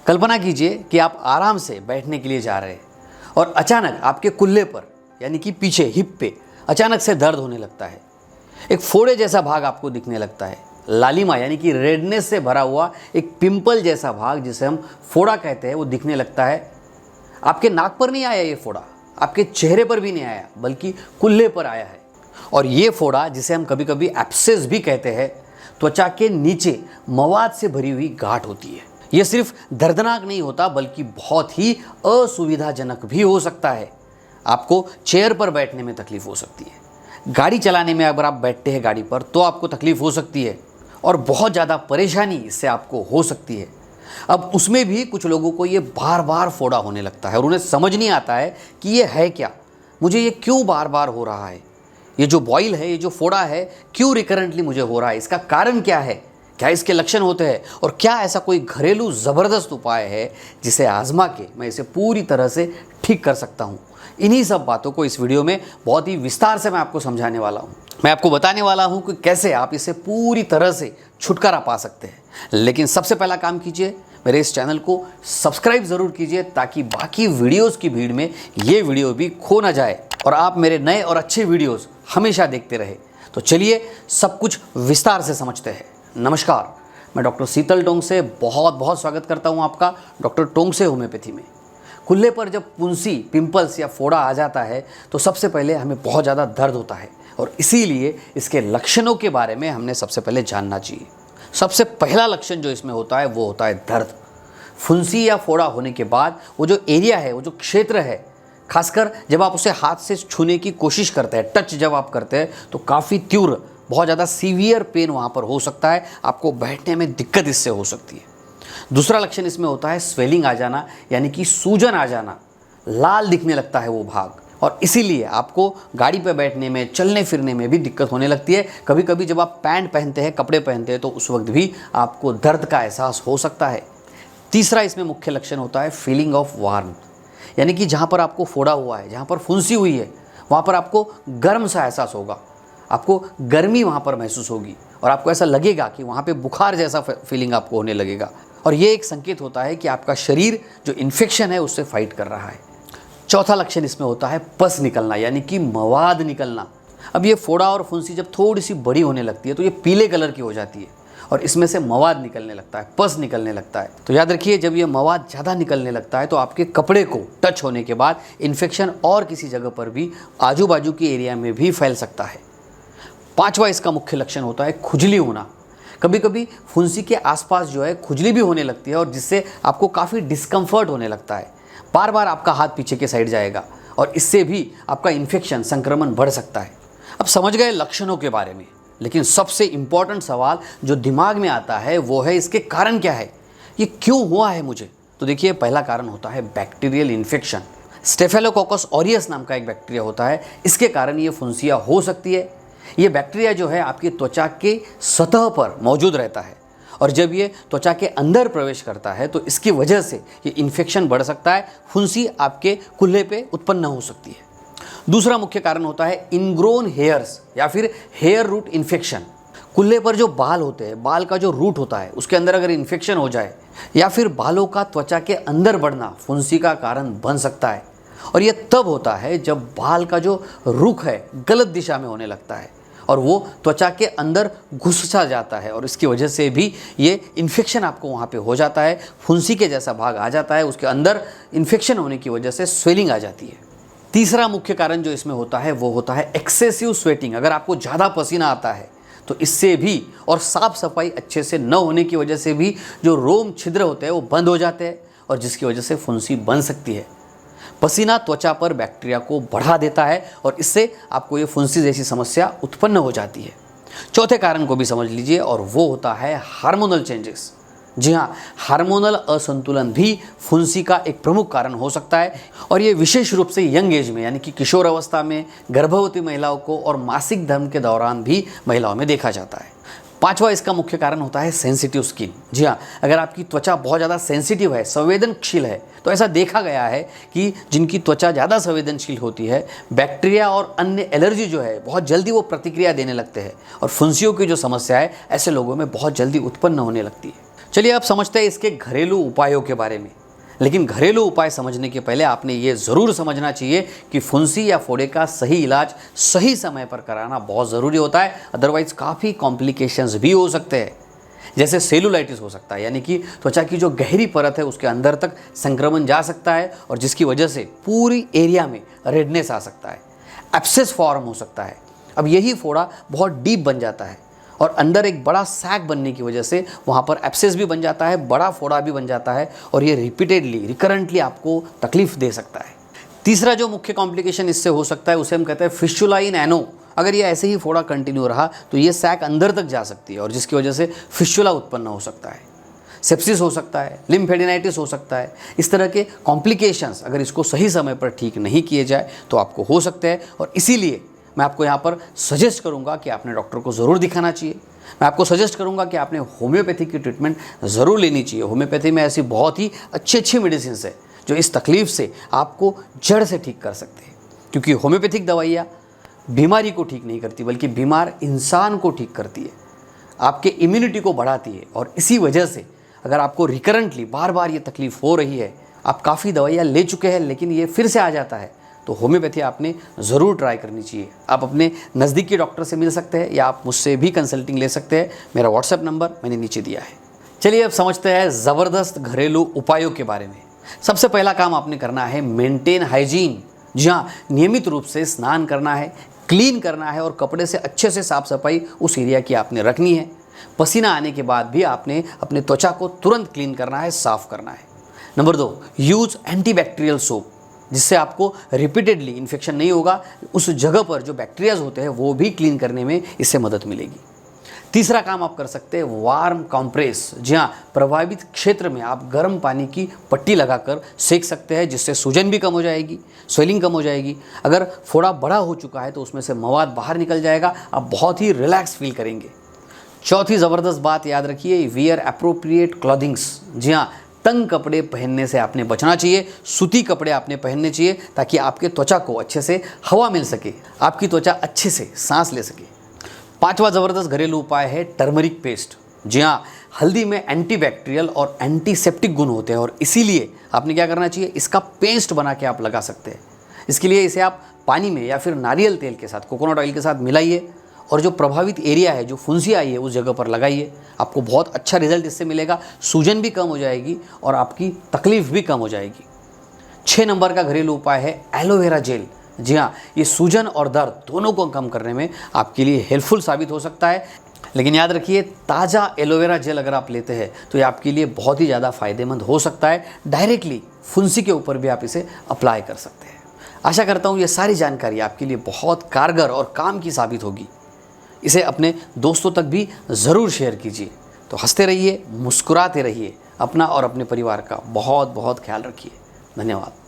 कल्पना कीजिए कि आप आराम से बैठने के लिए जा रहे हैं और अचानक आपके कुल्ले पर यानी कि पीछे हिप पे अचानक से दर्द होने लगता है। एक फोड़े जैसा भाग आपको दिखने लगता है। लालिमा यानी कि रेडनेस से भरा हुआ एक पिंपल जैसा भाग जिसे हम फोड़ा कहते हैं वो दिखने लगता है। आपके नाक पर नहीं आया ये फोड़ा, आपके चेहरे पर भी नहीं आया, बल्कि कुल्ले पर आया है। और ये फोड़ा जिसे हम कभी कभी एब्सेस भी कहते हैं, त्वचा के नीचे मवाद से भरी हुई गांठ होती है। ये सिर्फ दर्दनाक नहीं होता बल्कि बहुत ही असुविधाजनक भी हो सकता है। आपको चेयर पर बैठने में तकलीफ हो सकती है, गाड़ी चलाने में अगर आप बैठते हैं गाड़ी पर तो आपको तकलीफ हो सकती है और बहुत ज़्यादा परेशानी इससे आपको हो सकती है। अब उसमें भी कुछ लोगों को ये बार बार फोड़ा होने लगता है और उन्हें समझ नहीं आता है कि ये है क्या, मुझे ये क्यों बार बार हो रहा है, ये जो बॉयल है, ये जो फोड़ा है क्यों रिकरेंटली मुझे हो रहा है, इसका कारण क्या है, क्या इसके लक्षण होते हैं और क्या ऐसा कोई घरेलू ज़बरदस्त उपाय है जिसे आजमा के मैं इसे पूरी तरह से ठीक कर सकता हूँ। इन्हीं सब बातों को इस वीडियो में बहुत ही विस्तार से मैं आपको समझाने वाला हूँ। मैं आपको बताने वाला हूँ कि कैसे आप इसे पूरी तरह से छुटकारा पा सकते हैं। लेकिन सबसे पहला काम कीजिए, मेरे इस चैनल को सब्सक्राइब ज़रूर कीजिए ताकि बाकी वीडियोज़ की भीड़ में ये वीडियो भी खो ना जाए और आप मेरे नए और अच्छे वीडियोज़ हमेशा देखते रहे। तो चलिए सब कुछ विस्तार से समझते हैं। नमस्कार, मैं डॉक्टर शीतल टोंगसे बहुत बहुत स्वागत करता हूं आपका डॉक्टर टोंगसे होम्योपैथी में। कुल्ले पर जब पुंसी, पिंपल्स या फोड़ा आ जाता है तो सबसे पहले हमें बहुत ज़्यादा दर्द होता है और इसीलिए इसके लक्षणों के बारे में हमने सबसे पहले जानना चाहिए। सबसे पहला लक्षण जो इसमें होता है वो होता है दर्द। फुंसी या फोड़ा होने के बाद वो जो एरिया है, वो जो क्षेत्र है, खासकर जब आप उसे हाथ से छूने की कोशिश करते हैं, टच जब आप करते हैं तो काफ़ी तीव्र, बहुत ज़्यादा सीवियर पेन वहाँ पर हो सकता है। आपको बैठने में दिक्कत इससे हो सकती है। दूसरा लक्षण इसमें होता है स्वेलिंग आ जाना, यानी कि सूजन आ जाना, लाल दिखने लगता है वो भाग और इसीलिए आपको गाड़ी पर बैठने में, चलने फिरने में भी दिक्कत होने लगती है। कभी कभी जब आप पैंट पहनते हैं, कपड़े पहनते हैं तो उस वक्त भी आपको दर्द का एहसास हो सकता है। तीसरा इसमें मुख्य लक्षण होता है फीलिंग ऑफ वार्म, यानी कि जहाँ पर आपको फोड़ा हुआ है, जहाँ पर फुंसी हुई है, वहाँ पर आपको गर्म सा एहसास होगा, आपको गर्मी वहाँ पर महसूस होगी और आपको ऐसा लगेगा कि वहाँ पे बुखार जैसा फीलिंग आपको होने लगेगा। और ये एक संकेत होता है कि आपका शरीर जो इन्फेक्शन है उससे फाइट कर रहा है। चौथा लक्षण इसमें होता है पस निकलना, यानी कि मवाद निकलना। अब ये फोड़ा और फुंसी जब थोड़ी सी बड़ी होने लगती है तो ये पीले कलर की हो जाती है और इसमें से मवाद निकलने लगता है, पस निकलने लगता है। तो याद रखिए, जब ये मवाद ज़्यादा निकलने लगता है तो आपके कपड़े को टच होने के बाद इन्फेक्शन और किसी जगह पर भी, आजू बाजू के एरिया में भी फैल सकता है। पांचवा इसका मुख्य लक्षण होता है खुजली होना। कभी कभी फुंसी के आसपास जो है खुजली भी होने लगती है और जिससे आपको काफ़ी डिस्कम्फर्ट होने लगता है। बार बार आपका हाथ पीछे के साइड जाएगा और इससे भी आपका इन्फेक्शन, संक्रमण बढ़ सकता है। अब समझ गए लक्षणों के बारे में, लेकिन सबसे इम्पॉर्टेंट सवाल जो दिमाग में आता है वो है इसके कारण क्या है, ये क्यों हुआ है मुझे। तो देखिए, पहला कारण होता है बैक्टीरियल इन्फेक्शन। स्टेफेलोकोकस ऑरियस नाम का एक बैक्टीरिया होता है, इसके कारण ये फुंसियाँ हो सकती है। ये बैक्टीरिया जो है आपकी त्वचा के सतह पर मौजूद रहता है और जब ये त्वचा के अंदर प्रवेश करता है तो इसकी वजह से ये इन्फेक्शन बढ़ सकता है, फुंसी आपके कुल्ले पे उत्पन्न हो सकती है। दूसरा मुख्य कारण होता है इनग्रोन हेयर्स या फिर हेयर रूट इन्फेक्शन। कुल्ले पर जो बाल होते हैं, बाल का जो रूट होता है, उसके अंदर अगर इन्फेक्शन हो जाए या फिर बालों का त्वचा के अंदर बढ़ना फुंसी का कारण बन सकता है। और ये तब होता है जब बाल का जो रुख है गलत दिशा में होने लगता है और वो त्वचा के अंदर घुस सा जाता है और इसकी वजह से भी ये इन्फेक्शन आपको वहाँ पे हो जाता है, फुंसी के जैसा भाग आ जाता है, उसके अंदर इन्फेक्शन होने की वजह से स्वेलिंग आ जाती है। तीसरा मुख्य कारण जो इसमें होता है वो होता है एक्सेसिव स्वेटिंग। अगर आपको ज़्यादा पसीना आता है तो इससे भी, और साफ सफाई अच्छे से न होने की वजह से भी, जो रोम छिद्र होते हैं वो बंद हो जाते हैं और जिसकी वजह से फुंसी बन सकती है। पसीना त्वचा पर बैक्टीरिया को बढ़ा देता है और इससे आपको ये फुंसी जैसी समस्या उत्पन्न हो जाती है। चौथे कारण को भी समझ लीजिए और वो होता है हार्मोनल चेंजेस। जी हाँ, हार्मोनल असंतुलन भी फुंसी का एक प्रमुख कारण हो सकता है और ये विशेष रूप से यंग एज में, यानी कि किशोर अवस्था में, गर्भवती महिलाओं को और मासिक धर्म के दौरान भी महिलाओं में देखा जाता है। पांचवा इसका मुख्य कारण होता है सेंसिटिव स्किन। जी हाँ, अगर आपकी त्वचा बहुत ज़्यादा सेंसिटिव है, संवेदनशील है, तो ऐसा देखा गया है कि जिनकी त्वचा ज़्यादा संवेदनशील होती है, बैक्टीरिया और अन्य एलर्जी जो है बहुत जल्दी वो प्रतिक्रिया देने लगते हैं और फुंसियों की जो समस्या है ऐसे लोगों में बहुत जल्दी उत्पन्न होने लगती है। चलिए अब समझते हैं इसके घरेलू उपायों के बारे में। लेकिन घरेलू उपाय समझने के पहले आपने ये ज़रूर समझना चाहिए कि फुंसी या फोड़े का सही इलाज सही समय पर कराना बहुत ज़रूरी होता है, अदरवाइज़ काफ़ी कॉम्प्लिकेशंस भी हो सकते हैं। जैसे सेलुलाइटिस हो सकता है, यानी कि त्वचा की जो गहरी परत है उसके अंदर तक संक्रमण जा सकता है और जिसकी वजह से पूरी एरिया में रेडनेस आ सकता है। एब्सेस फॉर्म हो सकता है। अब यही फोड़ा बहुत डीप बन जाता है और अंदर एक बड़ा सैक बनने की वजह से वहाँ पर एब्सेस भी बन जाता है, बड़ा फोड़ा भी बन जाता है और ये रिपीटेडली रिकरेंटली आपको तकलीफ दे सकता है। तीसरा जो मुख्य कॉम्प्लिकेशन इससे हो सकता है उसे हम कहते हैं फिस्टुला इन एनो। अगर ये ऐसे ही फोड़ा कंटिन्यू रहा तो ये सैक अंदर तक जा सकती है और जिसकी वजह से फिस्टुला उत्पन्न हो सकता है। सेप्सिस हो सकता है, लिम्फेडिनाइटिस हो सकता है। इस तरह के कॉम्प्लिकेशंस अगर इसको सही समय पर ठीक नहीं किए जाए तो आपको हो सकते हैं और इसीलिए मैं आपको यहाँ पर सजेस्ट करूँगा कि आपने डॉक्टर को ज़रूर दिखाना चाहिए। मैं आपको सजेस्ट करूँगा कि आपने होम्योपैथी की ट्रीटमेंट ज़रूर लेनी चाहिए। होम्योपैथी में ऐसी बहुत ही अच्छी मेडिसिन है जो इस तकलीफ़ से आपको जड़ से ठीक कर सकते हैं, क्योंकि होम्योपैथिक दवाइयाँ बीमारी को ठीक नहीं करती बल्कि बीमार इंसान को ठीक करती है, आपके इम्यूनिटी को बढ़ाती है। और इसी वजह से अगर आपको रिकरेंटली बार बार ये तकलीफ़ हो रही है, आप काफ़ी दवाइयाँ ले चुके हैं लेकिन ये फिर से आ जाता है, तो होम्योपैथी आपने ज़रूर ट्राई करनी चाहिए। आप अपने नज़दीकी डॉक्टर से मिल सकते हैं या आप मुझसे भी कंसल्टिंग ले सकते हैं। मेरा व्हाट्सएप नंबर मैंने नीचे दिया है। चलिए अब समझते हैं ज़बरदस्त घरेलू उपायों के बारे में। सबसे पहला काम आपने करना है मेंटेन हाइजीन। जी हाँ, नियमित रूप से स्नान करना है, क्लीन करना है और कपड़े से अच्छे से साफ सफाई उस एरिया की आपने रखनी है। पसीना आने के बाद भी आपने अपने त्वचा को तुरंत क्लीन करना है, साफ़ करना है। नंबर 2, यूज़ एंटीबैक्टीरियल सोप, जिससे आपको रिपीटेडली इन्फेक्शन नहीं होगा। उस जगह पर जो बैक्टीरियाज होते हैं वो भी क्लीन करने में इससे मदद मिलेगी। तीसरा काम आप कर सकते हैं वार्म कंप्रेस। जी हाँ, प्रभावित क्षेत्र में आप गर्म पानी की पट्टी लगाकर सेक सकते हैं, जिससे सूजन भी कम हो जाएगी, स्वेलिंग कम हो जाएगी। अगर फोड़ा बड़ा हो चुका है तो उसमें से मवाद बाहर निकल जाएगा, आप बहुत ही रिलैक्स फील करेंगे। चौथी ज़बरदस्त बात याद रखिए, वियर अप्रोप्रिएट क्लॉथिंग्स। जी हाँ, तंग कपड़े पहनने से आपने बचना चाहिए, सूती कपड़े आपने पहनने चाहिए ताकि आपके त्वचा को अच्छे से हवा मिल सके, आपकी त्वचा अच्छे से सांस ले सके। पांचवा ज़बरदस्त घरेलू उपाय है टर्मरिक पेस्ट। जी हाँ, हल्दी में एंटीबैक्टीरियल और एंटीसेप्टिक गुण होते हैं और इसीलिए आपने क्या करना चाहिए, इसका पेस्ट बना के आप लगा सकते हैं। इसके लिए इसे आप पानी में या फिर नारियल तेल के साथ, कोकोनट ऑयल के साथ मिलाइए और जो प्रभावित एरिया है, जो फुंसी आई है, उस जगह पर लगाइए। आपको बहुत अच्छा रिजल्ट इससे मिलेगा, सूजन भी कम हो जाएगी और आपकी तकलीफ भी कम हो जाएगी। 6 नंबर का घरेलू उपाय है एलोवेरा जेल। जी हाँ, ये सूजन और दर्द दोनों को कम करने में आपके लिए हेल्पफुल साबित हो सकता है। लेकिन याद रखिए, ताज़ा एलोवेरा जेल अगर आप लेते हैं तो ये आपके लिए बहुत ही ज़्यादा फायदेमंद हो सकता है। डायरेक्टली फुंसी के ऊपर भी आप इसे अप्लाई कर सकते हैं। आशा करता हूँ ये सारी जानकारी आपके लिए बहुत कारगर और काम की साबित होगी। इसे अपने दोस्तों तक भी ज़रूर शेयर कीजिए। तो हंसते रहिए, मुस्कुराते रहिए, अपना और अपने परिवार का बहुत बहुत ख्याल रखिए। धन्यवाद।